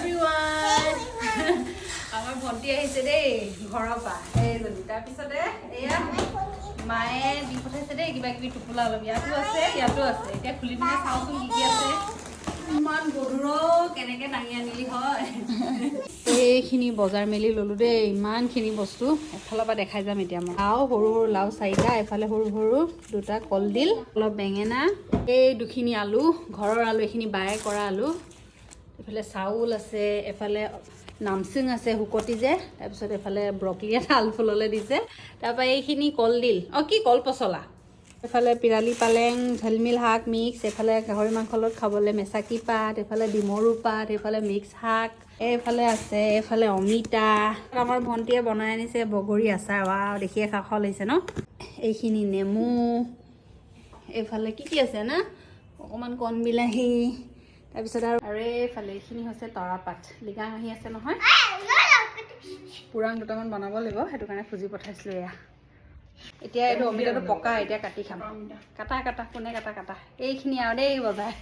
everyone আমাৰ ভণ্টি আহিছে দেই ঘৰৰ পৰা এইজনী তাৰপিছতে এয়া মায়ে দি পঠাইছে দেই কিবা কিবি টোপোলা অলপ ইয়াতো আছে এতিয়া খুলি পিনে চাওঁচোন কি আছে ইমান গধুৰ কেনেকে দাঙি আনিলি হয় এইখিনি বজাৰ মেলি ললো দেই ইমানখিনি বস্তু এফালৰ পৰা দেখাই যাম এতিয়া মই লাও সৰু সৰু লাও 4টা এফালে সৰু সৰু 2টা কলডিল অলপ বেঙেনা এই দুখিনি আলু ঘৰৰ আলু এইখিনি বায়ে কৰা আলু এফালে চাউল আছে এফালে নামচিং আছে হুকটি যে তাৰপিছত এফালে ব্ৰকলি এটা আলফুললৈ দিছে তাৰপৰা এইখিনি কলডিল কি কল পচলা এফালে পিৰালি পালেং ঝলমিল শাক মিক্স এফালে গাহৰি মাংসৰ লগত খাবলৈ মেচাকি পাত এফালে ডিমৰু পাত এফালে মিক্স শাক এইফালে আছে এইফালে অমিতা আমাৰ ভণ্টিয়ে বনাই আনিছে বগৰী আচাৰ দেখিয়ে খাওঁ খাওঁ লাগিছে ন এইখিনি নেমু এইফালে কি আছে না অকণমান কণ বিলাহী তাৰপিছত আৰু এইফালে এইখিনি হৈছে তৰাপাত লিগাং আহি আছে নহয় পুৰাং দুটামান বনাব লাগিব সেইটো কাৰণে খুজি পঠাইছিলোঁ এয়া এতিয়া এইটো অমিতাটো পকা এতিয়া কাটি খাম কাটা কোনে কাটা এইখিনি আৰু দেই বজাই